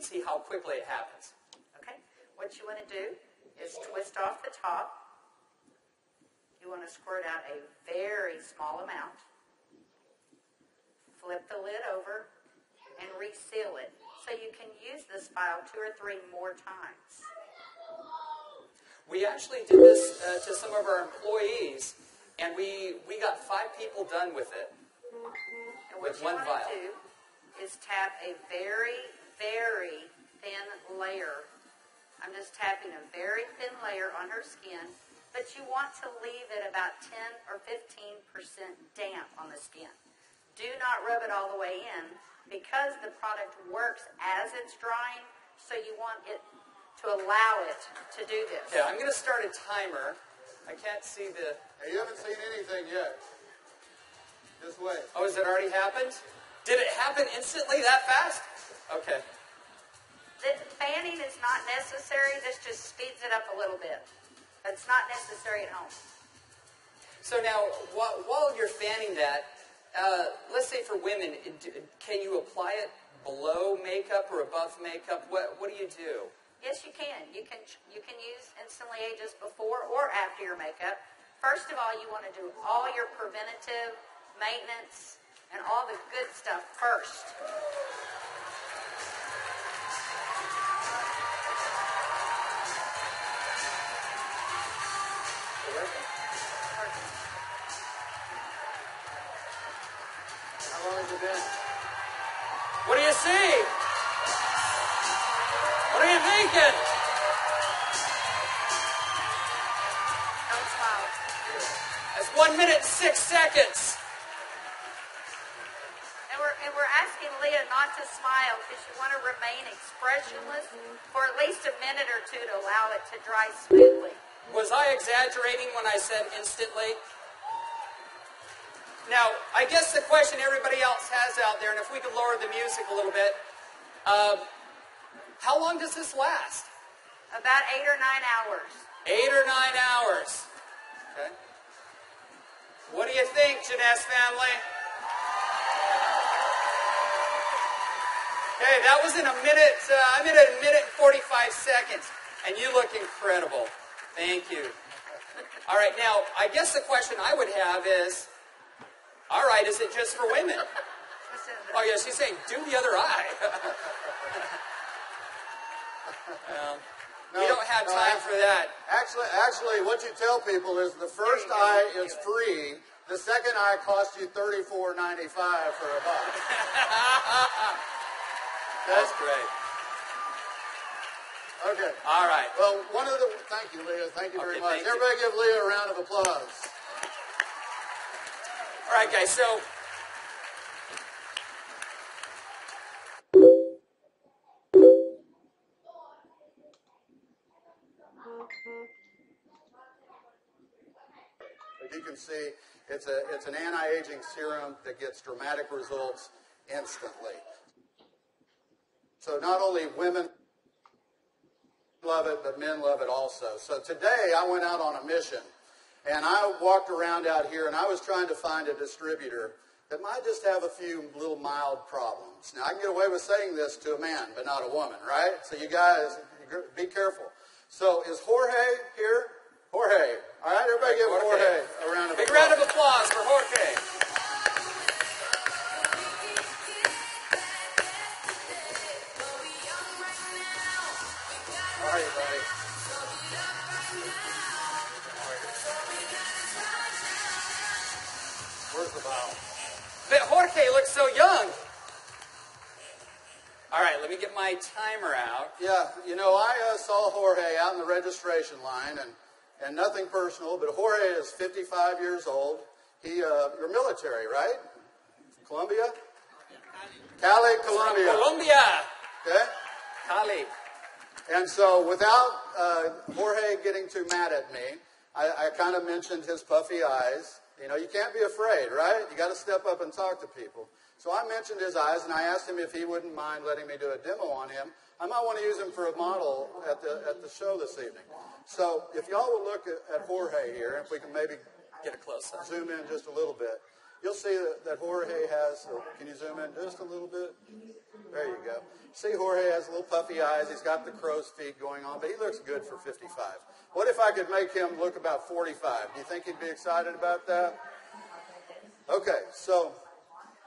can see how quickly it happens. Okay. What you want to do is twist off the top. You want to squirt out a very small amount. Flip the lid over and reseal it so you can use this file 2 or 3 more times. We actually did this to some of our employees, and we got 5 people done with it. And what you want to do is tap a very, very thin layer. I'm just tapping a very thin layer on her skin, but you want to leave it about 10 or 15% damp on the skin. Do not rub it all the way in because the product works as it's drying, so you want it to allow it to do this. Yeah, I'm going to start a timer. I can't see the... Hey, you haven't seen anything yet. Just wait. Oh, has it already happened? Did it happen instantly that fast? Okay. The fanning is not necessary. This just speeds it up a little bit. It's not necessary at home. So now, while you're fanning that, let's say for women, can you apply it below makeup or above makeup? What do you do? Yes, you can. You can use Instantly Ages before or after your makeup. First of all, you want to do all your preventative maintenance and all the good stuff first. How long has it been? What do you see? What are you thinking? Don't smile. That's 1 minute and 6 seconds. And we're asking Leah not to smile because you want to remain expressionless for at least a minute or 2 to allow it to dry smoothly. Was I exaggerating when I said instantly? Now, I guess the question everybody else has out there, and if we could lower the music a little bit, how long does this last? About 8 or 9 hours. 8 or 9 hours. Okay. What do you think, Jeunesse family? Okay, that was in a minute. I'm at a minute and 45 seconds, and you look incredible. Thank you. All right, now, I guess the question I would have is, all right, is it just for women? Oh, yeah, she's saying, do the other eye. We don't have time for that. Actually, what you tell people is the first eye is free. The second eye costs you $34.95 for a buck. That's great. Okay. All right. Well, thank you, Leah. Thank you very much. Thank you. Everybody give Leah a round of applause. All right, guys, so as you can see, it's an anti-aging serum that gets dramatic results instantly. So not only women love it, but men love it also. So today I went out on a mission, and I walked around out here, and I was trying to find a distributor that might just have a few little mild problems. Now, I can get away with saying this to a man, but not a woman, right? So you guys, be careful. So is Jorge here? Jorge. All right, everybody give Jorge a round of applause. Big round of applause for Jorge. How are you, buddy? Where's the bottle? But Jorge looks so young. All right, let me get my timer out. Yeah, you know, I saw Jorge out in the registration line, and nothing personal, but Jorge is 55 years old. You're military, right? Colombia? Cali, Colombia. Colombia. Okay? Cali. And so without Jorge getting too mad at me, I kind of mentioned his puffy eyes. You know, you can't be afraid, right? You got to step up and talk to people. So I mentioned his eyes, and I asked him if he wouldn't mind letting me do a demo on him. I might want to use him for a model at the show this evening. So if y'all will look at Jorge here, if we can maybe Get a close-up. zoom in just a little bit. you'll see that Jorge has, can you zoom in just a little bit? There you go. See, Jorge has little puffy eyes. He's got the crow's feet going on, but he looks good for 55. What if I could make him look about 45? Do you think he'd be excited about that? Okay, so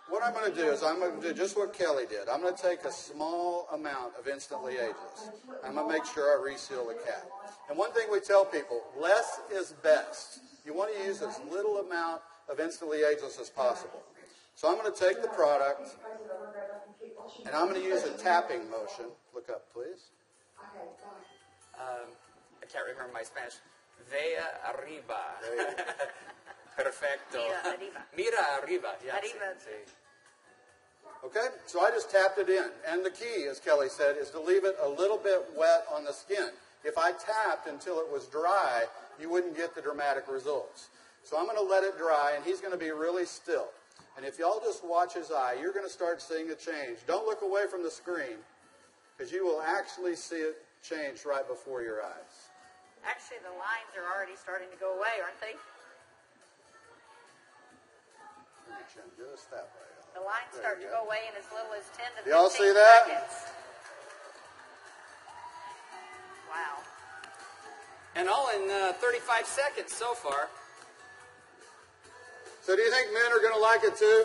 what I'm going to do is I'm going to do just what Kelly did. I'm going to take a small amount of Instantly Ageless. I'm going to make sure I reseal the cap. And one thing we tell people, less is best. You want to use as little amount of Instantly Ageless as possible. So I'm going to take the product, and I'm going to use a tapping motion. Look up, please. I can't remember my Spanish. Vea arriba. Perfecto. Mira arriba. Yeah, Arriba. sí. Okay, so I just tapped it in. And the key, as Kelly said, is to leave it a little bit wet on the skin. If I tapped until it was dry, you wouldn't get the dramatic results. So I'm going to let it dry, and he's going to be really still. And if y'all just watch his eye, you're going to start seeing a change. Don't look away from the screen, because you will actually see it change right before your eyes. Actually, the lines are already starting to go away, aren't they? Just that way. The lines start to go away in as little as 10 to 15 Y'all see that? seconds. Wow. And all in 35 seconds so far. So do you think men are going to like it too?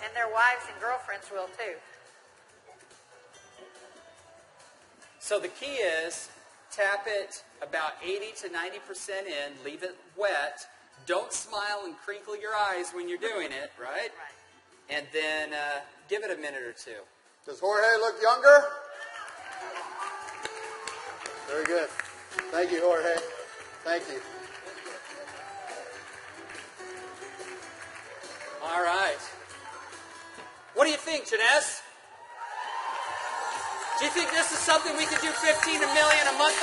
And their wives and girlfriends will too. So the key is tap it about 80 to 90% in, leave it wet. Don't smile and crinkle your eyes when you're doing it, right? Right. And then give it a minute or two. Does Jorge look younger? Very good. Thank you, Jorge. Thank you. All right. What do you think, Janess? Do you think this is something we could do 15 million a month